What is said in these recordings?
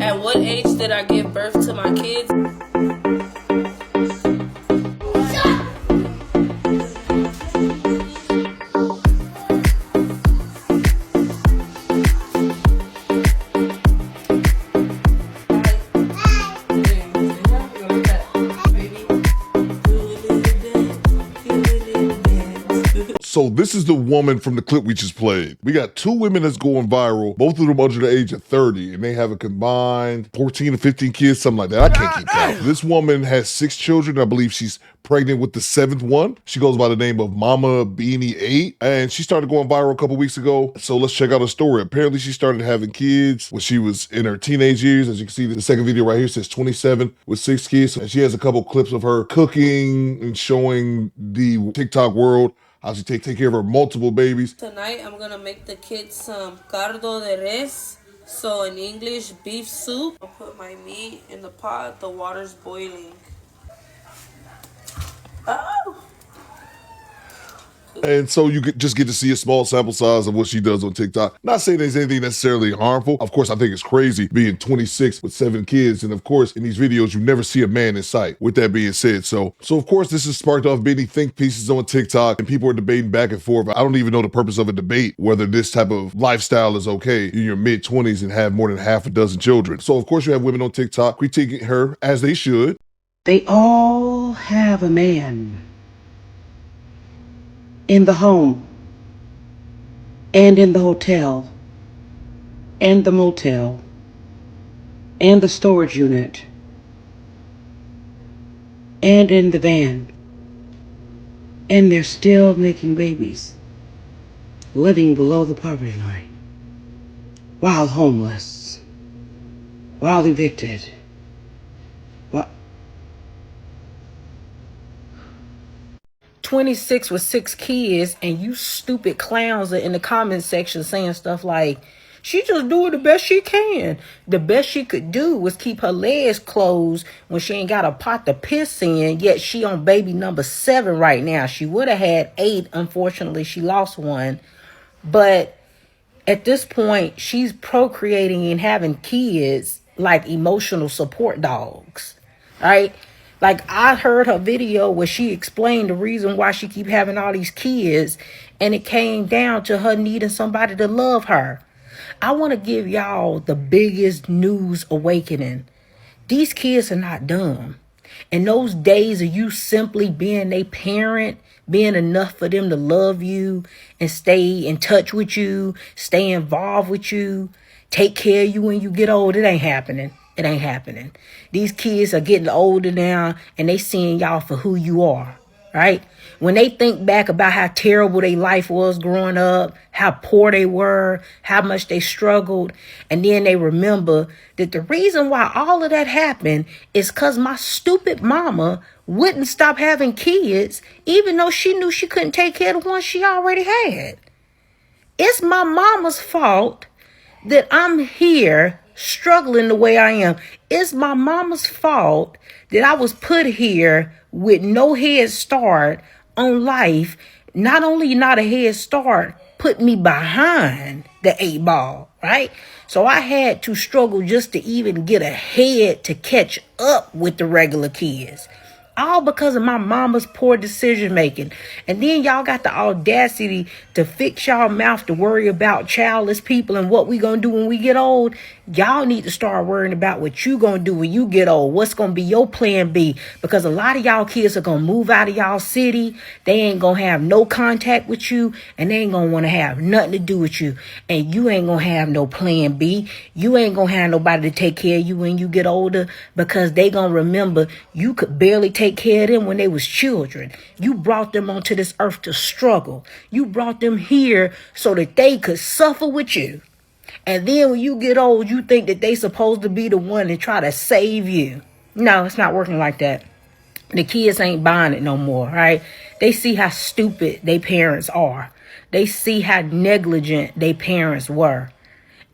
At what age did I give birth to my kids? So this is the woman from the clip we just played. We got two women that's going viral, both of them under the age of 30, and they have a combined 14 or 15 kids, something like that. I can't keep count. This woman has 6 children. I believe she's pregnant with the 7th one. She goes by the name of Mama Beanie 8, and she started going viral a couple weeks ago. So let's check out her story. Apparently she started having kids when she was in her teenage years. As you can see, the second video right here says 27 with 6 kids. And she has a couple clips of her cooking and showing the TikTok world how she take care of her multiple babies. Tonight I'm gonna make the kids some cardo de res. So in English, beef soup. I'll put my meat in the pot. The water's boiling. Oh! And so you just get to see a small sample size of what she does on TikTok. Not saying there's anything necessarily harmful. Of course, I think it's crazy being 26 with 7 kids. And of course, in these videos, you never see a man in sight. With that being said, so of course, this has sparked off many think pieces on TikTok, and people are debating back and forth. I don't even know the purpose of a debate, whether this type of lifestyle is okay in your mid-20s and have more than half a dozen children. So of course, you have women on TikTok critiquing her, as they should. They all have a man in the home and in the hotel and the motel and the storage unit and in the van, and they're still making babies, living below the poverty line, while homeless, while evicted, while 26 with 6 kids, and you stupid clowns are in the comment section saying stuff like, she just doing the best she can. The best she could do was keep her legs closed when she ain't got a pot to piss in, yet she on baby number 7 right now. She would have had 8. Unfortunately, she lost one. But at this point, she's procreating and having kids like emotional support dogs, right? Like, I heard her video where she explained the reason why she keep having all these kids, and it came down to her needing somebody to love her. I want to give y'all the biggest news awakening. These kids are not dumb. And those days of you simply being a parent, being enough for them to love you and stay in touch with you, stay involved with you, take care of you when you get old, it ain't happening. It ain't happening. These kids are getting older now, and they seeing y'all for who you are, right? When they think back about how terrible their life was growing up, how poor they were, how much they struggled, and then they remember that the reason why all of that happened is because my stupid mama wouldn't stop having kids, even though she knew she couldn't take care of the ones she already had. It's my mama's fault that I'm here struggling the way I am. It's my mama's fault that I was put here with no head start on life. Not only not a head start, put me behind the 8 ball, right? So I had to struggle just to even get ahead to catch up with the regular kids. All because of my mama's poor decision making. And then y'all got the audacity to fix y'all mouth to worry about childless people and what we gonna do when we get old. Y'all need to start worrying about what you gonna do when you get old. What's gonna be your plan B? Because a lot of y'all kids are gonna move out of y'all city. They ain't gonna have no contact with you, and they ain't gonna want to have nothing to do with you. And you ain't gonna have no plan B. You ain't gonna have nobody to take care of you when you get older, because they gonna remember you could barely take care of them when they was children. You brought them onto this earth to struggle. You brought them here so that they could suffer with you. And then when you get old, you think that they supposed to be the one to try to save you. No, it's not working like that. The kids ain't buying it no more, right? They see how stupid their parents are. They see how negligent their parents were.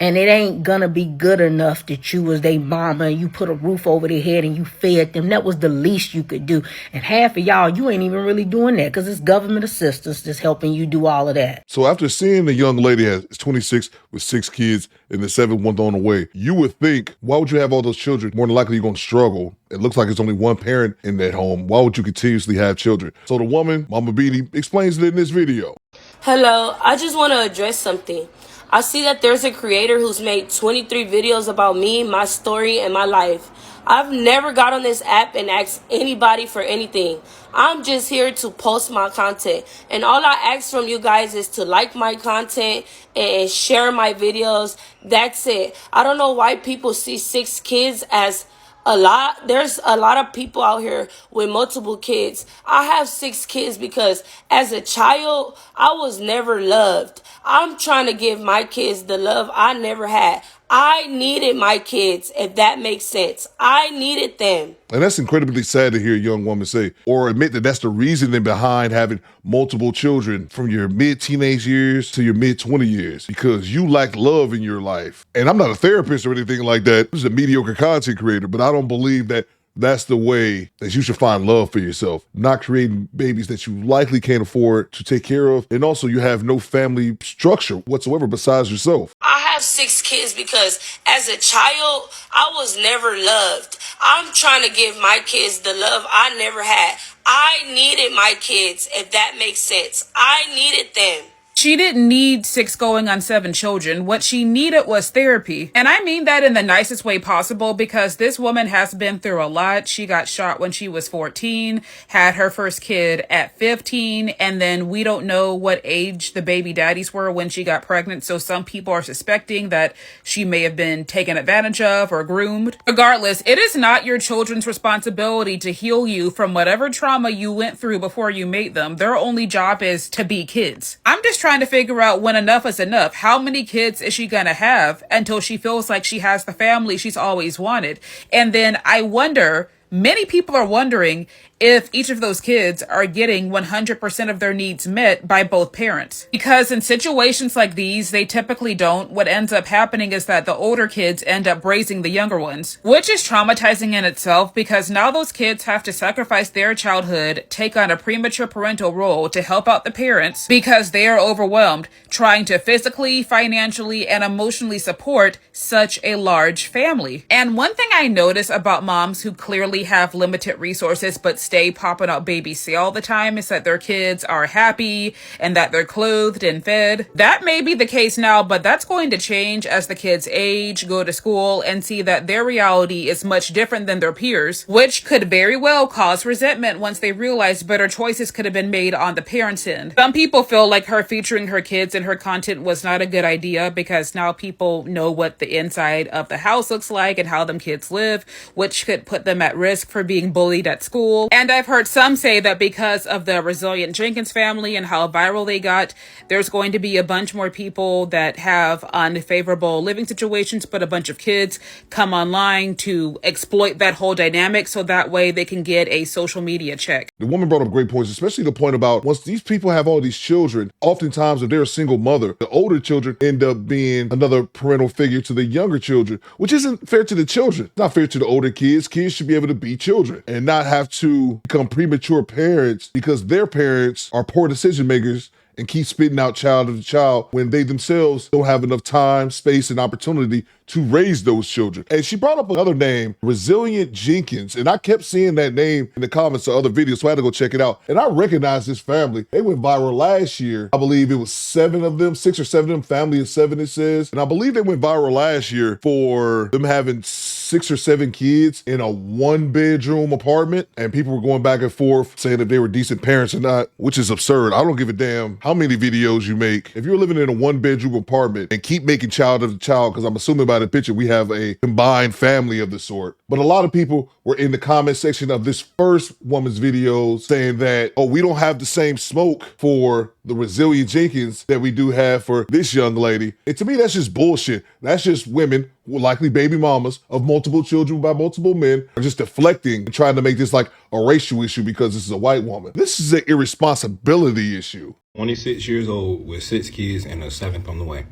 And it ain't gonna be good enough that you was their mama and you put a roof over their head and you fed them. That was the least you could do. And half of y'all, you ain't even really doing that because it's government assistance that's helping you do all of that. So after seeing the young lady is 26 with 6 kids and the 7th one on the way, you would think, why would you have all those children? More than likely you're going to struggle. It looks like it's only one parent in that home. Why would you continuously have children? So the woman, Mama Beanie, explains it in this video. Hello, I just want to address something. I see that there's a creator who's made 23 videos about me, my story, and my life. I've never got on this app and asked anybody for anything. I'm just here to post my content. And all I ask from you guys is to like my content and share my videos. That's it. I don't know why people see 6 kids as a lot. There's a lot of people out here with multiple kids. I have 6 kids because as a child, I was never loved. I'm trying to give my kids the love I never had. I needed my kids, if that makes sense. I needed them. And that's incredibly sad to hear a young woman say, or admit that that's the reasoning behind having multiple children from your mid-teenage years to your mid-20 years, because you lacked love in your life. And I'm not a therapist or anything like that. I'm just a mediocre content creator, but I don't believe that that's the way that you should find love for yourself. Not creating babies that you likely can't afford to take care of. And also you have no family structure whatsoever besides yourself. I have 6 kids because as a child, I was never loved. I'm trying to give my kids the love I never had. I needed my kids, if that makes sense. I needed them. She didn't need 6 going on 7 children. What she needed was therapy. And I mean that in the nicest way possible, because this woman has been through a lot. She got shot when she was 14, had her first kid at 15, and then we don't know what age the baby daddies were when she got pregnant. So some people are suspecting that she may have been taken advantage of or groomed. Regardless, it is not your children's responsibility to heal you from whatever trauma you went through before you made them. Their only job is to be kids. I'm just trying to figure out when enough is enough. How many kids is she gonna have until she feels like she has the family she's always wanted? And then I wonder, many people are wondering if each of those kids are getting 100% of their needs met by both parents. Because in situations like these, they typically don't. What ends up happening is that the older kids end up raising the younger ones, which is traumatizing in itself, because now those kids have to sacrifice their childhood, take on a premature parental role to help out the parents because they are overwhelmed trying to physically, financially, and emotionally support such a large family. And one thing I notice about moms who clearly have limited resources but stay popping up baby C all the time is that their kids are happy and that they're clothed and fed. That may be the case now, but that's going to change as the kids age, go to school, and see that their reality is much different than their peers, which could very well cause resentment once they realize better choices could have been made on the parents' end. Some people feel like her featuring her kids in her content was not a good idea because now people know what the inside of the house looks like and how them kids live, which could put them at risk for being bullied at school. And I've heard some say that because of the Resilient Jenkins family and how viral they got, there's going to be a bunch more people that have unfavorable living situations, but a bunch of kids come online to exploit that whole dynamic so that way they can get a social media check. The woman brought up great points, especially the point about once these people have all these children, oftentimes if they're a single mother, the older children end up being another parental figure to the younger children, which isn't fair to the children. It's not fair to the older kids. Kids should be able to be children and not have to become premature parents because their parents are poor decision makers and keep spitting out child after child when they themselves don't have enough time, space, and opportunity to raise those children. And she brought up another name, Resilient Jenkins, and I kept seeing that name in the comments of other videos, so I had to go check it out. And I recognize this family. They went viral last year. I believe it was 7 of them, 6 or 7 of them, family of 7 it says. And I believe they went viral last year for them having 6 or 7 kids in a 1-bedroom apartment, and people were going back and forth saying if they were decent parents or not, which is absurd. I don't give a damn how many videos you make. If you're living in a 1-bedroom apartment and keep making child after child, because I'm assuming by the picture we have a combined family of the sort. But a lot of people were in the comment section of this first woman's videos saying that, oh, we don't have the same smoke for the Resilient Jenkins that we do have for this young lady. And to me, that's just bullshit. That's just women, who are likely baby mamas of multiple children by multiple men, are just deflecting and trying to make this like a racial issue because this is a white woman. This is an irresponsibility issue. 26 years old with 6 kids and a 7th on the way.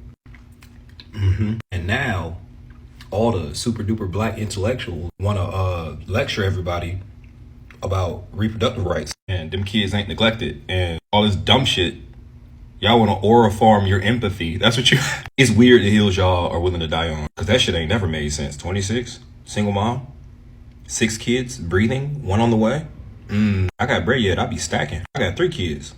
And now all the super duper black intellectuals want to lecture everybody about reproductive rights, and them kids ain't neglected and all this dumb shit. Y'all want to aura farm your empathy. That's what you. It's weird the hills y'all are willing to die on, because that shit ain't never made sense. 26, single mom, 6 kids, breathing, 1 on the way. I got bread yet. I be stacking. I got 3 kids,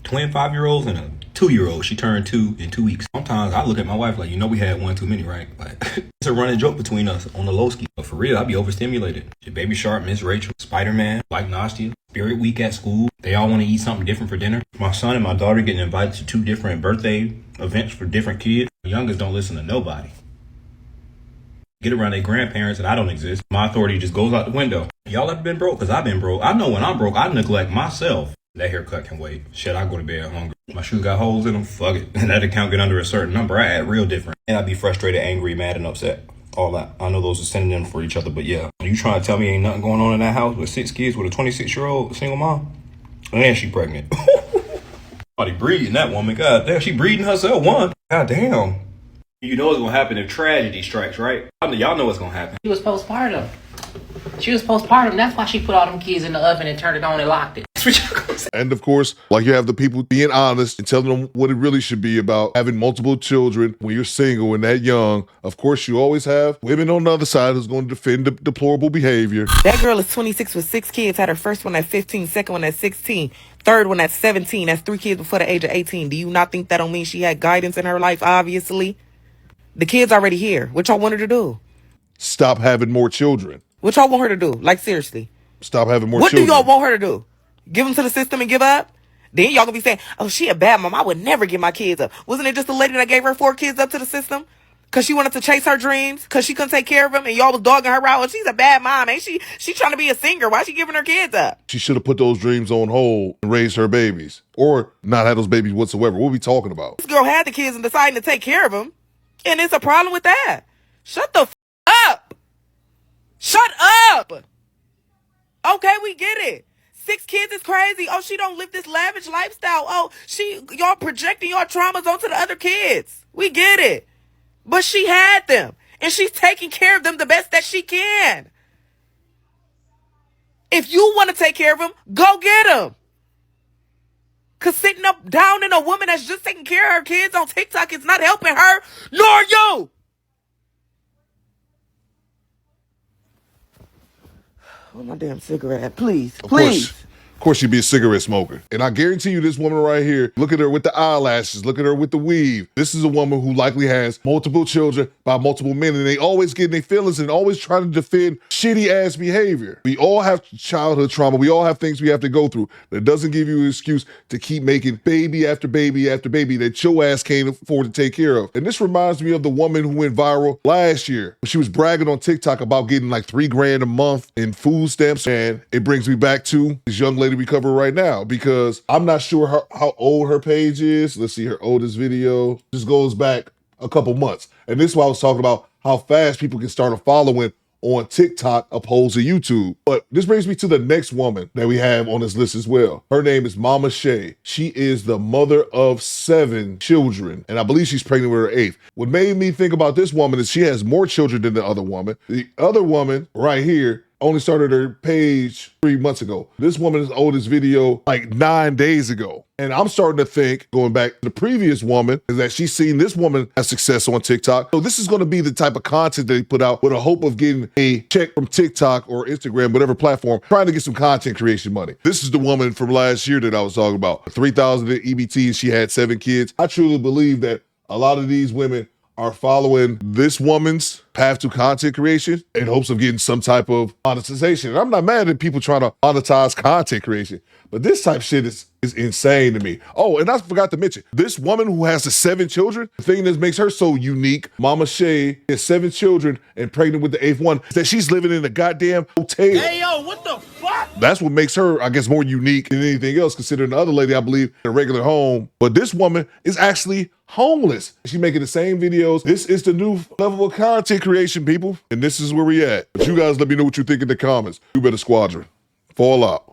twin 5-year-olds and a 2-year-old. She turned 2 in 2 weeks. Sometimes I look at my wife like, we had 1 too many, right? Like, it's a running joke between us on the low ski. But for real, I be overstimulated. Shit, Baby Shark, Miss Rachel, Spider-Man, like Nastia, Spirit Week at school. They all want to eat something different for dinner. My son and my daughter getting invited to 2 different birthday events for different kids. The youngest don't listen to nobody. Get around their grandparents and I don't exist. My authority just goes out the window. Y'all ever been broke? Because I've been broke. I know when I'm broke, I neglect myself. That haircut can wait. Shit, I go to bed hungry. My shoes got holes in them. Fuck it. And that account get under a certain number, I act real different. And I be frustrated, angry, mad, and upset. All that. I know those are synonyms for each other, but yeah. You trying to tell me ain't nothing going on in that house with 6 kids with a 26-year-old single mom? And she pregnant. Somebody breeding that woman. God damn, she breeding herself. 1. God damn. You know what's gonna happen if tragedy strikes, right? Y'all know what's gonna happen. She was postpartum. That's why she put all them kids in the oven and turned it on and locked it. That's what y'all gonna say. And of course, like, you have the people being honest and telling them what it really should be about having multiple children when you're single and that young. Of course, you always have women on the other side who's going to defend the deplorable behavior. That girl is 26 with 6 kids, had her first one at 15, second one at 16, third one at 17. That's 3 kids before the age of 18. Do you not think that don't mean she had guidance in her life, obviously? The kid's already here. What y'all want her to do? Stop having more children. What y'all want her to do? Like, seriously. Stop having more What children. do y'all want her to do? Give them to the system and give up? Then y'all gonna be saying, oh, she a bad mom. I would never give my kids up. Wasn't it just the lady that gave her 4 kids up to the system? Because she wanted to chase her dreams? Because she couldn't take care of them and y'all was dogging her out? Well, she's a bad mom, ain't she? She trying to be a singer. Why she giving her kids up? She should have put those dreams on hold and raised her babies. Or not have those babies whatsoever. What are we talking about? This girl had the kids and deciding to take care of them. And it's a problem with that. Shut the up. Shut up. Okay, we get it. 6 kids is crazy. Oh, she don't live this lavish lifestyle. Oh, y'all projecting your traumas onto the other kids. We get it. But she had them. And she's taking care of them the best that she can. If you want to take care of them, go get them. Because sitting up down in a woman that's just taking care of her kids on TikTok is not helping her, nor you. Oh, my damn cigarette. Please, please. Of course, she'd be a cigarette smoker. And I guarantee you, this woman right here, look at her with the eyelashes, look at her with the weave. This is a woman who likely has multiple children by multiple men, and they always get in their feelings and always trying to defend shitty ass behavior. We all have childhood trauma. We all have things we have to go through. That doesn't give you an excuse to keep making baby after baby after baby that your ass can't afford to take care of. And this reminds me of the woman who went viral last year. She was bragging on TikTok about getting like $3,000 a month in food stamps. And it brings me back to this young lady we cover right now, because I'm not sure how old her page is. Let's see, her oldest video just goes back a couple months. And this is why I was talking about how fast people can start a following on TikTok opposed to YouTube. But this brings me to the next woman that we have on this list as well. Her name is Mama Shay. She is the mother of 7 children, and I believe she's pregnant with her 8th. What made me think about this woman is she has more children than the other woman. The other woman right here only started her page 3 months ago. This woman's oldest video like 9 days ago. And I'm starting to think, going back to the previous woman, is that she's seen this woman have success on TikTok. So this is going to be the type of content that they put out with a hope of getting a check from TikTok or Instagram, whatever platform, trying to get some content creation money. This is the woman from last year that I was talking about. 3,000 in EBT, and she had 7 kids. I truly believe that a lot of these women are following this woman's path to content creation in hopes of getting some type of monetization. And I'm not mad at people trying to monetize content creation, but this type of shit is insane to me. Oh, and I forgot to mention, this woman who has the 7 children, the thing that makes her so unique, Mama Shay, has 7 children and pregnant with the 8th one, is that she's living in a goddamn hotel. Hey, yo, what the fuck? That's what makes her, I guess, more unique than anything else, considering the other lady, I believe, in a regular home. But this woman is actually homeless. She's making the same videos. This is the new level of content creation, people. And this is where we at. But you guys let me know what you think in the comments. You better squadron. Fall out.